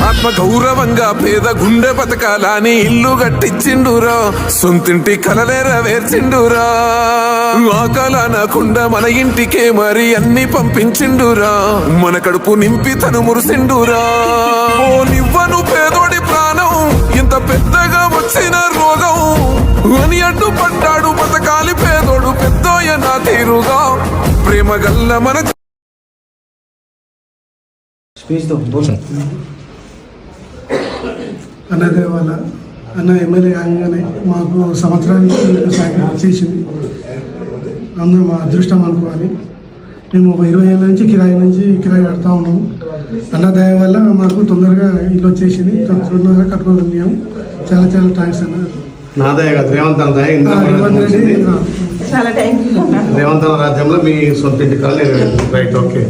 ఆత్మ గౌరవంగా పేద గుండె బతకాలని ఇల్లు కట్టించిండురా, సొంతింటి కలనేరవేర్చిండురా. ఆకలనకుండా మన ఇంటికే మరి అన్ని పంపించిండురా, మన కడుపు నింపి తను మురిసిండురా. ఓ నివ్వను పేదోడి ప్రాణం ఇంత పెద్దగా వచ్చిన రోగం అని అడ్డుపడ్డాడు బతకాలి పేదోడు పెద్దోయ నా తీరుగా. ప్రేమ గల్ల మన అన్నదే వాళ్ళ అన్న ఎమ్మెల్యే కాగానే మాకు సంవత్సరానికి సాయం చేసింది. అందరూ మా అదృష్టం అనుకోవాలి. మేము 20 ఏళ్ళ నుంచి కిరాయి కడతా ఉన్నాము. అన్నదయ వల్ల మాకు తొందరగా ఇల్లు వచ్చేసింది, తొందరగా కట్టుకోగలిగాము. చాలా చాలా థ్యాంక్స్ అన్న. రేవంత్ రాజ్యంలో మీ సొంత ఇంటి కాలనీ రైట్. ఓకే.